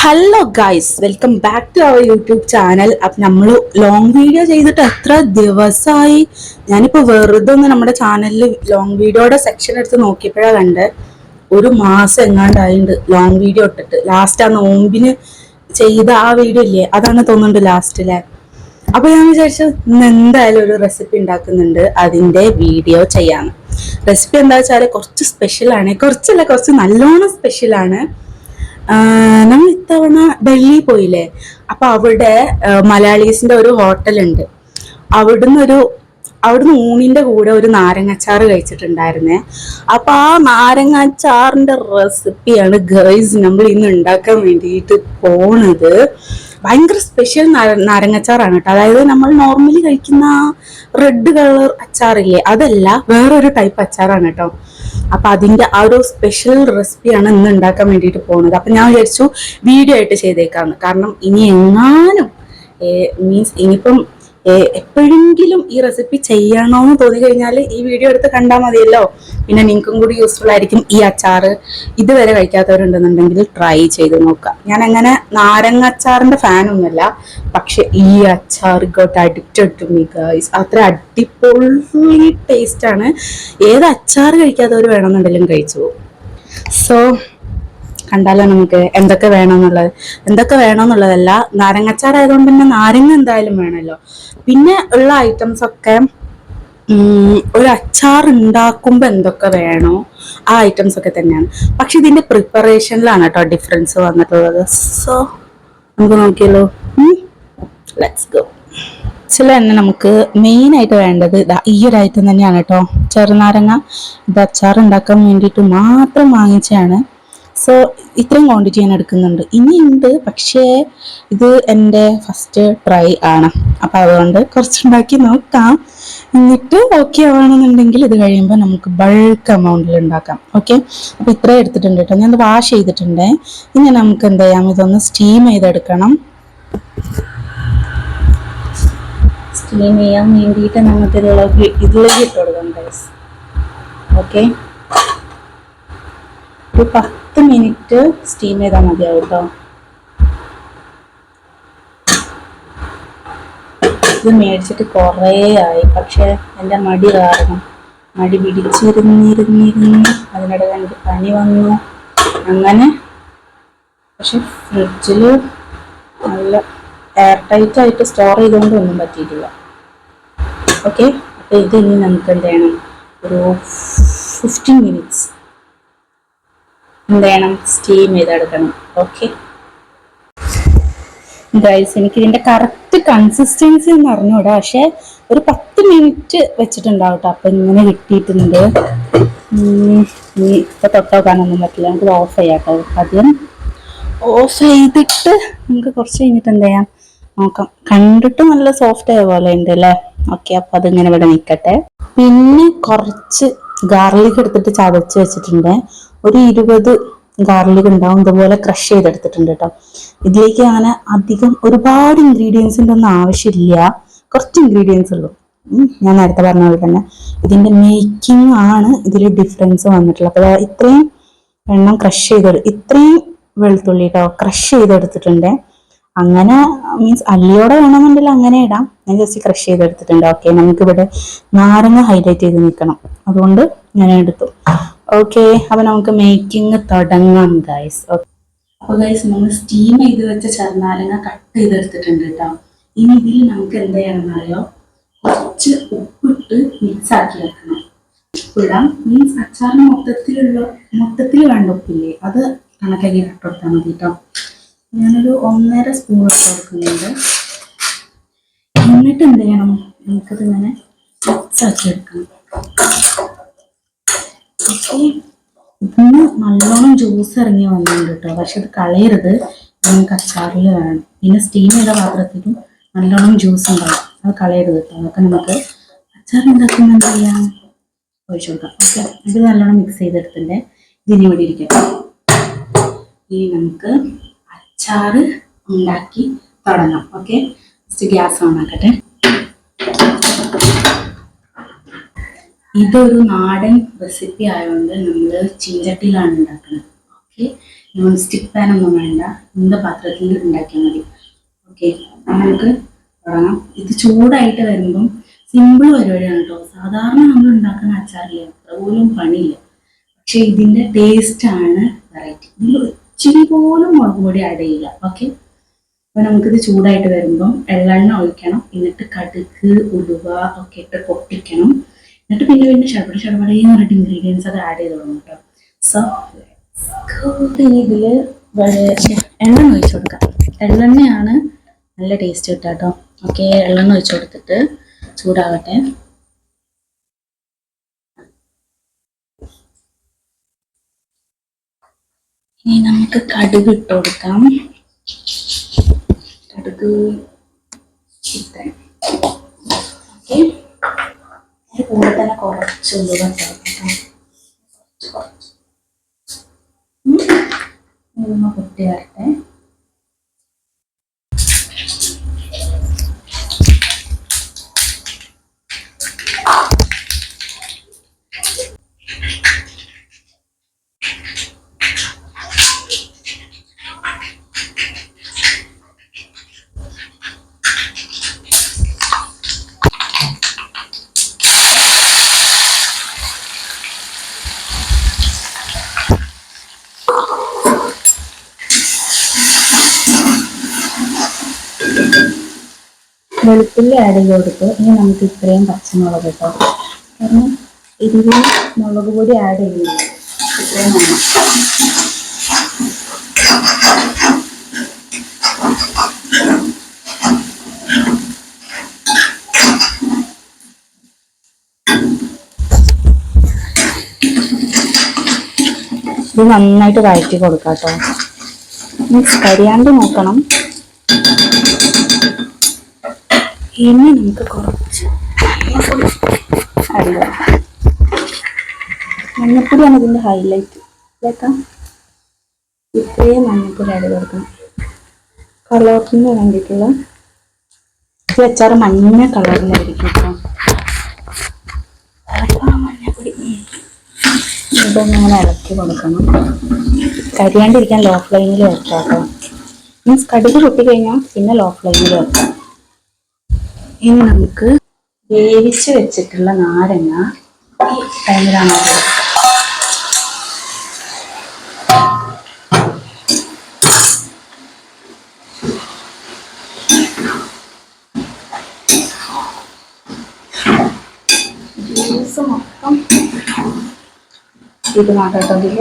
Hello guys, welcome back to our YouTube channel. അപ്പം നമ്മൾ long video ചെയ്തിട്ട് എത്ര ദിവസമായി. ഞാനിപ്പോൾ വെറുതെ ഒന്ന് നമ്മുടെ ചാനലിൽ ലോങ് വീഡിയോയുടെ സെക്ഷൻ എടുത്ത് നോക്കിയപ്പോഴാണ് കണ്ട് ഒരു മാസം എങ്ങാണ്ടായിട്ടുണ്ട് ലോങ് വീഡിയോ ഇട്ടിട്ട്. ലാസ്റ്റ് ആ നോമ്പിന് ചെയ്ത ആ വീഡിയോ ഇല്ലേ, അതാണ് തോന്നുന്നുണ്ട് ലാസ്റ്റിലെ. അപ്പോൾ ഞാൻ വിചാരിച്ചു ഇന്ന് എന്തായാലും ഒരു റെസിപ്പി ഉണ്ടാക്കുന്നുണ്ട്, അതിൻ്റെ വീഡിയോ ചെയ്യാന്ന്. റെസിപ്പി എന്താ വെച്ചാൽ കുറച്ച് സ്പെഷ്യലാണ്, കുറച്ച് നല്ലോണം സ്പെഷ്യലാണ്. നമ്മൾ ഇത്തവണ ഡൽഹി പോയില്ലേ, അപ്പൊ അവിടെ മലയാളീസിന്റെ ഒരു ഹോട്ടലുണ്ട്. അവിടുന്ന് ഊണിന്റെ കൂടെ ഒരു നാരങ്ങാച്ചാറ് കഴിച്ചിട്ടുണ്ടായിരുന്നേ. അപ്പൊ ആ നാരങ്ങാച്ചാറിന്റെ റെസിപ്പിയാണ് ഗൈസ് നമ്മൾ ഇന്ന് ഉണ്ടാക്കാൻ വേണ്ടിയിട്ട് പോണത്. ഭയങ്കര സ്പെഷ്യൽ നാരങ്ങാച്ചാറാണ് കേട്ടോ. അതായത് നമ്മൾ നോർമലി കഴിക്കുന്ന റെഡ് കളർ അച്ചാറില്ലേ, അതല്ല, വേറൊരു ടൈപ്പ് അച്ചാറാണ് കേട്ടോ. അപ്പൊ അതിന്റെ ആ ഒരു സ്പെഷ്യൽ റെസിപ്പിയാണ് ഇന്ന് ഉണ്ടാക്കാൻ വേണ്ടിയിട്ട് പോകുന്നത്. അപ്പൊ ഞാൻ വിചാരിച്ചു വീഡിയോ ആയിട്ട് ചെയ്തേക്കാന്ന്. കാരണം ഇനി എങ്ങാനും മീൻസ് ഇനിയിപ്പം എപ്പോഴെങ്കിലും ഈ റെസിപ്പി ചെയ്യണമെന്ന് തോന്നി കഴിഞ്ഞാൽ ഈ വീഡിയോ എടുത്ത് കണ്ടാൽ മതിയല്ലോ. പിന്നെ നിങ്ങൾക്കും കൂടി യൂസ്ഫുൾ ആയിരിക്കും. ഈ അച്ചാറ് ഇതുവരെ കഴിക്കാത്തവരുണ്ടെന്നുണ്ടെങ്കിൽ ട്രൈ ചെയ്ത് നോക്കാം. ഞാൻ അങ്ങനെ നാരങ്ങ അച്ചാറിന്റെ ഫാനൊന്നുമല്ല, പക്ഷെ ഈ അച്ചാർ got addicted to me guys. അത്ര അടിപൊളി ടേസ്റ്റ് ആണ്. ഏത് അച്ചാർ കഴിക്കാത്തവർ വേണമെന്നുണ്ടെങ്കിലും കഴിച്ചു പോകും. സോ കണ്ടാലോ നമുക്ക് എന്തൊക്കെ വേണമെന്നുള്ളതല്ല, നാരങ്ങച്ചാർ ആയതുകൊണ്ട് തന്നെ നാരങ്ങ എന്തായാലും വേണമല്ലോ. പിന്നെ ഉള്ള ഐറ്റംസ് ഒക്കെ ഒരു അച്ചാർ ഉണ്ടാക്കുമ്പോൾ എന്തൊക്കെ വേണോ ആ ഐറ്റംസ് ഒക്കെ തന്നെയാണ്. പക്ഷെ ഇതിന്റെ പ്രിപ്പറേഷനിലാണ് കേട്ടോ ഡിഫറൻസ് വന്നിട്ടുള്ളത്. സോ നമുക്ക് നോക്കിയല്ലോ, ലെറ്റ്സ് ഗോ. തന്നെ നമുക്ക് മെയിൻ ആയിട്ട് വേണ്ടത് ഈ ഒരു ഐറ്റം തന്നെയാണ് കേട്ടോ, ചെറുനാരങ്ങ. ഇത് അച്ചാർ ഉണ്ടാക്കാൻ വേണ്ടിയിട്ട് മാത്രം വാങ്ങിച്ചാണ്. സോ ഇത്രയും ക്വാണ്ടിറ്റി ഞാൻ എടുക്കുന്നുണ്ട്. ഇനിയുണ്ട്, പക്ഷേ ഇത് എൻ്റെ ഫസ്റ്റ് ട്രൈ ആണ്. അപ്പം അതുകൊണ്ട് കുറച്ചുണ്ടാക്കി നോക്കാം. എന്നിട്ട് ഓക്കെ ആവണമെന്നുണ്ടെങ്കിൽ ഇത് കഴിയുമ്പോൾ നമുക്ക് ബൾക്ക് എമൗണ്ടിൽ ഉണ്ടാക്കാം. ഓക്കെ, അപ്പോൾ ഇത്രയും എടുത്തിട്ടുണ്ട് കേട്ടോ. ഞാൻ വാഷ് ചെയ്തിട്ടുണ്ട്. ഇനി നമുക്ക് എന്ത് ചെയ്യാം, ഇതൊന്ന് സ്റ്റീം ചെയ്തെടുക്കണം. സ്റ്റീം ചെയ്യാൻ വേണ്ടിയിട്ട് നമുക്ക് ഇതിലേക്ക് ഇട്ട് കൊടുക്കാം ഗൈസ്. ഓക്കെ, ഒരു 10 മിനിറ്റ് സ്റ്റീം ചെയ്താൽ മതിയാവും കേട്ടോ. ഇത് മേടിച്ചിട്ട് കുറേ ആയി, പക്ഷെ എൻ്റെ മടി കാരണം മടി പിടിച്ചിരുന്നിരുന്നിരുന്ന് അതിനിടയിൽ എനിക്ക് പനി വന്നു. അങ്ങനെ പക്ഷെ ഫ്രിഡ്ജിൽ നല്ല എയർ ടൈറ്റ് ആയിട്ട് സ്റ്റോർ ചെയ്തുകൊണ്ട് ഒന്നും പറ്റിയിട്ടില്ല. ഓക്കെ, അപ്പോൾ ഇത് ഇനി നമുക്ക് എന്ത് ചെയ്യണം, ഒരു 15 മിനിറ്റ്സ് എന്ത് ചെയ്യണം, സ്റ്റീം ചെയ്തെടുക്കണം. ഓക്കെ ഗൈസ്, എനിക്ക് ഇതിന്റെ കറക്റ്റ് കൺസിസ്റ്റൻസി എന്ന് അറിഞ്ഞൂടാ, പക്ഷെ ഒരു 10 മിനിറ്റ് വെച്ചിട്ടുണ്ടാവും കേട്ടോ. അപ്പൊ ഇങ്ങനെ കിട്ടിയിട്ടുണ്ട്. ഇപ്പൊ തൊട്ടോക്കാനൊന്നും പറ്റില്ല, നമുക്ക് ഓഫ് ചെയ്യാം കേട്ടോ. ആദ്യം ഓഫ് ചെയ്തിട്ട് നമുക്ക് കുറച്ച് കഴിഞ്ഞിട്ട് എന്ത് ചെയ്യാം നോക്കാം. കണ്ടിട്ട് നല്ല സോഫ്റ്റ് ആയ പോലെ ഉണ്ട് അല്ലേ. ഓക്കെ, അപ്പൊ അതിങ്ങനെ ഇവിടെ നിൽക്കട്ടെ. പിന്നെ കുറച്ച് ഗാർലിക് എടുത്തിട്ട് ചതച്ച് വെച്ചിട്ടുണ്ട്. ഒരു 20 ഗാർലിക് ഉണ്ടാവും, ഇതുപോലെ ക്രഷ് ചെയ്തെടുത്തിട്ടുണ്ട് കേട്ടോ. ഇതിലേക്ക് അങ്ങനെ അധികം ഒരുപാട് ഇൻഗ്രീഡിയൻസിൻ്റെ ഒന്നും ആവശ്യമില്ല, കുറച്ച് ഇൻഗ്രീഡിയൻസ് ഉള്ളൂ. ഞാൻ നേരത്തെ പറഞ്ഞ പോലെ തന്നെ ഇതിന്റെ മേക്കിംഗ് ആണ് ഇതിൽ ഡിഫറൻസ് വന്നിട്ടുള്ളത്. അപ്പോൾ ഇത്രയും എണ്ണം ഇത്രയും വെളുത്തുള്ളി കേട്ടോ ക്രഷ് ചെയ്തെടുത്തിട്ടുണ്ട്. അങ്ങനെ മീൻസ് അല്ലിയോടെ വേണമെന്നുണ്ടെങ്കിൽ അങ്ങനെ ഇടാം. ഞാൻ ജസ്റ്റ് ക്രഷ് ചെയ്തെടുത്തിട്ടുണ്ട്. ഓക്കെ, നമുക്കിവിടെ നാരങ്ങ ഹൈലൈറ്റ് ചെയ്ത് നിൽക്കണം, അതുകൊണ്ട് ഞാൻ എടുത്തു. ഓക്കെ, അപ്പൊ നമുക്ക് മേക്കിംഗ് തുടങ്ങാം ഗൈസ്. അപ്പൊ ഗൈസ്, നമ്മൾ സ്റ്റീം ചെയ്ത് വെച്ച ചെറുനാരങ്ങ കട്ട് ചെയ്തെടുത്തിട്ടുണ്ട് കേട്ടോ. ഇനി ഇതിൽ നമുക്ക് എന്ത് ചെയ്യണമെന്നറിയോ, കുറച്ച് ഉപ്പിട്ട് മിക്സ് ആക്കി വെക്കണം. ഉപ്പിടാം മീൻസ് അച്ചാറിന് മൊത്തത്തിൽ വേണ്ട ഉപ്പില്ലേ, അത് കണക്കാക്കി ഇട്ട് കൊടുത്താൽ മതി കേട്ടോ. ഞാനൊരു 1.5 സ്പൂൺ ഇട്ട് കൊടുക്കുന്നുണ്ട്. എന്നിട്ട് എന്ത് ചെയ്യണം, നമുക്കത് ഇങ്ങനെ മിക്സ് ആക്കി എടുക്കണം. ഇതിന് നല്ലോണം ജ്യൂസ് ഇറങ്ങി വന്നിട്ടുണ്ട് കേട്ടോ, പക്ഷെ അത് കളയരുത്, നമുക്ക് അച്ചാറിൽ വേണം. പിന്നെ സ്റ്റീം ചെയ്ത പാത്രത്തിലും നല്ലോണം ജ്യൂസ് ഉണ്ടാവും, അത് കളയരുത് കേട്ടോ. അതൊക്കെ നമുക്ക് അച്ചാർ ഉണ്ടാക്കുമ്പോൾ എന്ത് ചെയ്യാം, ഒഴിച്ചു കൊടുക്കാം. ഓക്കെ, ഇത് നല്ലോണം മിക്സ് ചെയ്തെടുത്തിട്ടുണ്ട്. ഇതിന് ഇവിടെ ഇരിക്കട്ടെ. ഇനി നമുക്ക് അച്ചാർ ഉണ്ടാക്കി തുടങ്ങാം. ഓക്കെ, ജസ്റ്റ് ഗ്യാസ് ഓൺ ആക്കട്ടെ. ഇതൊരു നാടൻ റെസിപ്പി ആയതുകൊണ്ട് നമ്മൾ ചീഞ്ചട്ടിയിലാണ് ഉണ്ടാക്കുന്നത്. ഓക്കെ, നോൺ സ്റ്റിക്ക് പാൻ ഒന്നും വേണ്ട, இந்த പാത്രത്തിൽ ഉണ്ടാക്കിയാൽ മതി. ഓക്കെ, നമുക്ക് തുടങ്ങാം. ഇത് ചൂടായിട്ട് വരുമ്പം സിമ്പിൾ പരിപാടിയാണ് കേട്ടോ. സാധാരണ നമ്മൾ ഉണ്ടാക്കുന്ന അച്ചാറില്ല, അത്ര പോലും പണിയില്ല. പക്ഷെ ഇതിന്റെ ടേസ്റ്റ് ആണ് വെറൈറ്റി. ഇതിൽ ഇച്ചിരി പോലും മുളക് പൊടി ആഡ് ചെയ്യില്ല. ഓക്കെ, അപ്പൊ നമുക്കിത് ചൂടായിട്ട് വരുമ്പം എള്ളെണ്ണ ഒഴിക്കണം. എന്നിട്ട് കടുക്, ഉലുവ ഒക്കെ ഇട്ട് പൊട്ടിക്കണം. എന്നിട്ട് പിന്നെ പിന്നെ ചടപടേന്ന് പറഞ്ഞിട്ട് ഇൻഗ്രീഡിയൻസ് അത് ആഡ് ചെയ്ത് തുടങ്ങും കേട്ടോ. സോ ഇതിൽ എണ്ണ ഒഴിച്ചു കൊടുക്കാം. എള്ളെണ്ണയാണ് നല്ല ടേസ്റ്റ് കിട്ടുക കേട്ടോ. ഓക്കെ, എള്ളെണ്ണ ഒഴിച്ചു കൊടുത്തിട്ട് ചൂടാകട്ടെ. ഇനി നമുക്ക് കടുക് ഇട്ട് കൊടുക്കാം. കടുക് ഓക്കെ, അതിന് കൂടെ തന്നെ കുറച്ച് ഉലുവ ചേർക്കാം. ഉലുവ പൊട്ടി വരട്ടെ. വെളുത്തുള്ളി ആഡ് ചെയ്ത് കൊടുത്ത് ഇനി നമുക്ക് ഇത്രയും പച്ചമുളക് കേട്ടോ. കാരണം ഇതിൽ മുളക് പൊടി ആഡ് ചെയ്യുന്നില്ല, ഇത്രയും വേണം. ഇത് നന്നായിട്ട് വഴറ്റി കൊടുക്കാം കേട്ടോ. മീൻസ് കരിയാണ്ട് നോക്കണം. ഇനി നമുക്ക് കുറച്ച് അറിയാം, മഞ്ഞപ്പൊടിയാണ് ഇതിൻ്റെ ഹൈലൈറ്റ്. കേൾക്കാം, ഇത്രയും മഞ്ഞപ്പൊടി ആഡ് കൊടുക്കണം. കളറിന് വേണ്ടിയിട്ടുള്ള ഈ അച്ചാറ് മഞ്ഞ കളറിലായിരിക്കും കേട്ടോ. മഞ്ഞപ്പൊടി ഇതൊന്നും ഇങ്ങനെ ഇളക്കി കൊടുക്കണം. കരിയാണ്ടിരിക്കാൻ ലോ ഫ്ലെയിമിൽ വെക്കാം കേട്ടോ. മീൻസ് കടുക് പൊട്ടിക്കഴിഞ്ഞാൽ പിന്നെ ലോ ഫ്ലെയിമിൽ വെക്കാം. ഇനി നമുക്ക് വേവിച്ച് വെച്ചിട്ടുള്ള നാരങ്ങ ഈ ടൈമിലാണ് ജ്യൂസ് മൊത്തം ഇത് നാട്ടോട്ടതിൽ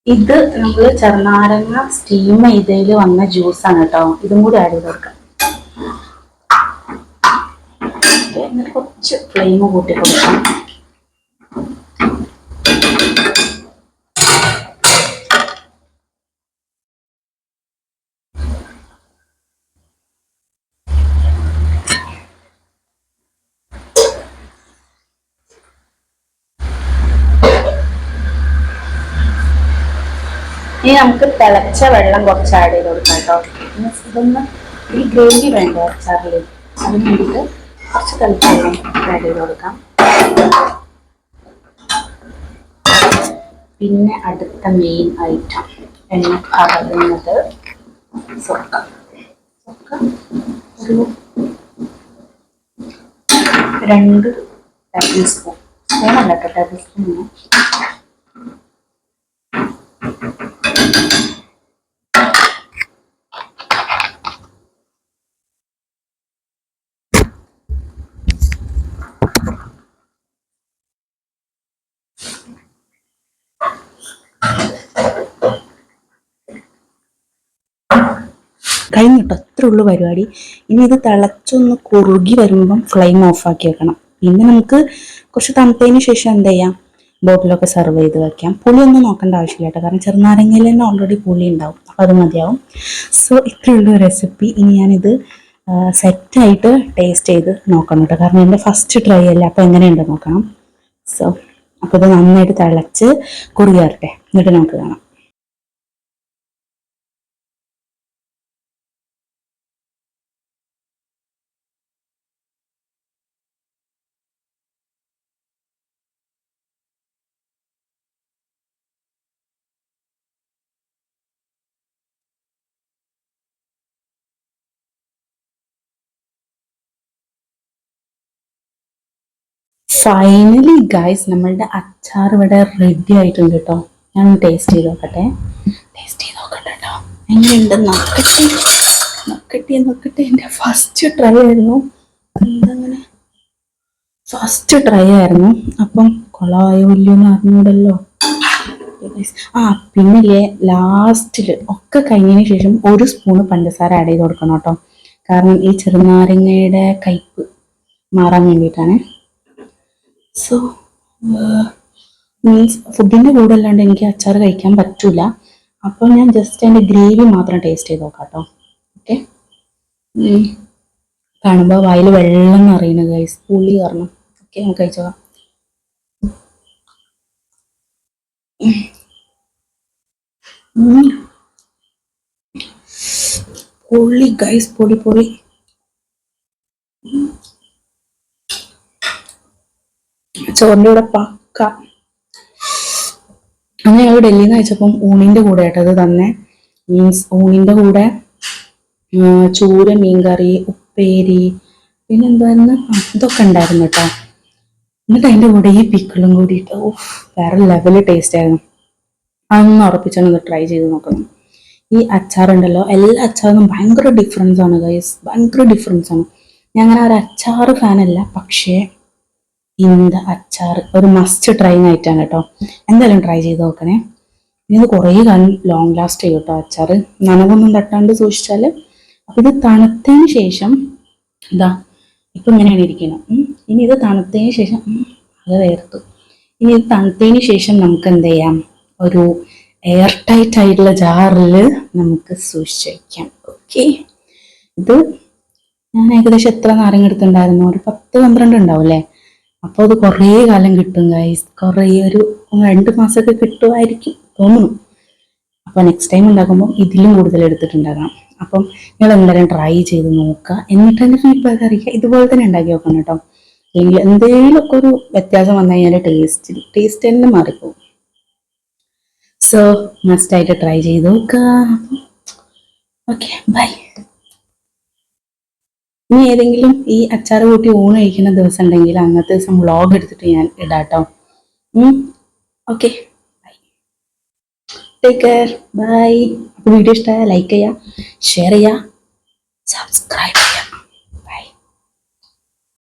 ഇത് നമ്മൾ ചെറുനാരങ്ങ സ്റ്റീം ചെയ്തതിൽ വന്ന ജ്യൂസാണ് കേട്ടോ. ഇതും കൂടി ആഡ് ചെയ്ത് കൊടുക്കാം. എന്നിട്ട് കുറച്ച് ഫ്ലെയിം കൂട്ടി കൊടുക്കാം. ഇനി നമുക്ക് തിളച്ച വെള്ളം കുറച്ച് ആഡ് ചെയ്ത് കൊടുക്കാം കേട്ടോ. ഇതൊന്ന് ഈ ഗ്രേവി വേണ്ട അച്ചാറിൽ, അതിന് വേണ്ടിയിട്ട് കുറച്ച് തിളച്ച വെള്ളം ആഡ് ചെയ്ത് കൊടുക്കാം. പിന്നെ അടുത്ത മെയിൻ ഐറ്റം എണ്ണ കറങ്ങുന്നത് സുർക്ക. ഒരു 2 ടേബിൾ സ്പൂൺ, സ്പൂണല്ല കേട്ടോ, ടേബിൾ സ്പൂൺ. കഴിഞ്ഞിട്ടോ, അത്രേ ഉള്ളൂ പരിപാടി. ഇനി ഇത് തിളച്ചൊന്ന് കുറുകി വരുമ്പം ഫ്ലെയിം ഓഫാക്കി വെക്കണം. പിന്നെ നമുക്ക് കുറച്ച് തണുത്തതിന് ശേഷം എന്ത് ചെയ്യാം, ബോട്ടിലൊക്കെ സെർവ് ചെയ്ത് വെക്കാം. പുളിയൊന്നും നോക്കേണ്ട ആവശ്യമില്ല കേട്ടോ, കാരണം ചെറുനാരങ്ങയിൽ തന്നെ ഓൾറെഡി പുളി ഉണ്ടാവും, അപ്പോൾ അത് മതിയാവും. സോ ഇത്രയുള്ള റെസിപ്പി. ഇനി ഞാനിത് സെറ്റായിട്ട് ടേസ്റ്റ് ചെയ്ത് നോക്കണം കേട്ടോ, കാരണം എൻ്റെ ഫസ്റ്റ് ട്രൈ അല്ലേ, അപ്പോൾ എങ്ങനെയുണ്ട് നോക്കണം. സോ അപ്പോൾ ഇത് നന്നായിട്ട് തിളച്ച് കുറുകി വരട്ടെ, എന്നിട്ട് നമുക്ക് കാണാം. ഫൈനലി ഗൈസ് നമ്മളുടെ അച്ചാർ ഇവിടെ റെഡി ആയിട്ടുണ്ട് കേട്ടോ. ഞാൻ ടേസ്റ്റ് ചെയ്ത് നോക്കട്ടെ. ടേസ്റ്റ് ചെയ്ത് നോക്കട്ടെ കേട്ടോ, എങ്ങനെയുണ്ട് നോക്കട്ടെ. നോക്കട്ടെ എൻ്റെ ഫസ്റ്റ് ട്രൈ ആയിരുന്നു. എന്തങ്ങനെ ഫസ്റ്റ് ട്രൈ ആയിരുന്നു, അപ്പം കൊളമായോ ഇല്ലയോന്ന് അറിഞ്ഞൂടല്ലോ. ആ പിന്നെ ലാസ്റ്റിൽ ഒക്കെ കഴിഞ്ഞതിന് ശേഷം 1 സ്പൂണ് പഞ്ചസാര ആഡ് ചെയ്ത് കൊടുക്കണം കേട്ടോ. കാരണം ഈ ചെറുനാരങ്ങയുടെ കയ്പ്പ് മാറാൻ വേണ്ടിയിട്ടാണ്. സോ മീൻസ് ഫുഡിൻ്റെ കൂടെ അല്ലാണ്ട് എനിക്ക് അച്ചാർ കഴിക്കാൻ പറ്റൂല. അപ്പോൾ ഞാൻ ജസ്റ്റ് അതിൻ്റെ ഗ്രേവി മാത്രം ടേസ്റ്റ് ചെയ്ത് നോക്കാം കേട്ടോ. ഓക്കെ, കാണുമ്പോൾ വായിൽ വെള്ളം നിറയുന്നു ഗൈസ്, പുളി കാരണം. ഓക്കെ, നമുക്ക് കഴിച്ചോക്കാം. പൊളി ഗൈസ്, പൊളി. ചോറിൻ്റെ കൂടെ പക്ക. അന്ന് ഞങ്ങൾ ഡൽഹിയിൽ നിന്ന് അയച്ചപ്പം ഊണിൻ്റെ കൂടെ ആയിട്ടത് തന്നെ. മീൻസ് ഊണിൻ്റെ കൂടെ ചൂര മീൻകറി, ഉപ്പേരി, പിന്നെ എന്തായിരുന്നു ഇതൊക്കെ ഉണ്ടായിരുന്നു കേട്ടോ. എന്നിട്ട് അതിൻ്റെ കൂടെ ഈ പിക്കിളും കൂടിയിട്ട് വേറെ ലെവല് ടേസ്റ്റ് ആയിരുന്നു. അതൊന്ന് ഉറപ്പിച്ചാണ് ട്രൈ ചെയ്ത് നോക്കണം. ഈ അച്ചാറുണ്ടല്ലോ, എല്ലാ അച്ചാറിനും ഭയങ്കര ഡിഫറൻസ് ആണ് ഗൈസ്, ഭയങ്കര ഡിഫറൻസ് ആണ്. ഞാൻ അങ്ങനെ ഒരു അച്ചാർ ഫാനല്ല, പക്ഷേ இந்த അച്ചാർ ഒരു മസ്റ്റ് ട്രൈ ആയിട്ടാണ് കേട്ടോ. എന്തായാലും ട്രൈ ചെയ്ത് നോക്കണേ. ഇത് കുറേ കാലം ലോങ് ലാസ്റ്റ് ചെയ്യും കേട്ടോ അച്ചാർ, നനവൊന്നും തട്ടാണ്ട് സൂക്ഷിച്ചാൽ. അപ്പം ഇത് തണുത്തതിന് ശേഷം ഇതാ ഇപ്പം ഇങ്ങനെയാണ് ഇരിക്കണം. ഇനി ഇത് തണുത്തതിന് ശേഷം അത് വേർത്തു. ഇനി ഇത് തണുത്തതിന് ശേഷം നമുക്ക് എന്ത് ചെയ്യാം, ഒരു എയർ ടൈറ്റ് ആയിട്ടുള്ള ജാറിൽ നമുക്ക് സൂക്ഷിച്ച് വയ്ക്കാം. ഓക്കെ, ഇത് ഞാൻ ഏകദേശം എത്ര നാരങ്ങ എടുത്തിട്ടുണ്ടായിരുന്നു, ഒരു 10-12 ഉണ്ടാവും അല്ലേ. അപ്പോൾ അത് കുറേ കാലം കിട്ടും ഗൈസ്, കുറേ ഒരു 2 മാസമൊക്കെ കിട്ടുമായിരിക്കും തോന്നുന്നു. അപ്പോൾ നെക്സ്റ്റ് ടൈം ഉണ്ടാക്കുമ്പോൾ ഇതിലും കൂടുതൽ എടുത്തിട്ടുണ്ടാകണം. അപ്പം നിങ്ങൾ എന്തായാലും ട്രൈ ചെയ്ത് നോക്കുക, എന്നിട്ട് എൻ്റെ ഫീഡ്ബാക്ക് അറിയിക്കുക. ഇതുപോലെ തന്നെ ഉണ്ടാക്കി നോക്കണം കേട്ടോ. അല്ലെങ്കിൽ എന്തെങ്കിലുമൊക്കെ ഒരു വ്യത്യാസം വന്നു കഴിഞ്ഞാൽ ടേസ്റ്റ് തന്നെ മാറിപ്പോകും. സോ മസ്റ്റായിട്ട് ട്രൈ ചെയ്ത് നോക്കുക. Okay, bye. ഇനി ഏതെങ്കിലും ഈ അച്ചാർ കൂട്ടി ഊണ് കഴിക്കുന്ന ദിവസം ഉണ്ടെങ്കിൽ അന്നത്തെ ദിവസം വ്ളോഗ് എടുത്തിട്ട് ഞാൻ ഇടാട്ടോ. Okay, bye, take care, bye. അപ്പോൾ വീഡിയോ ഇഷ്ടമായ ലൈക്ക് ചെയ്യുക, ഷെയർ ചെയ്യുക, സബ്സ്ക്രൈബ് ചെയ്യുക.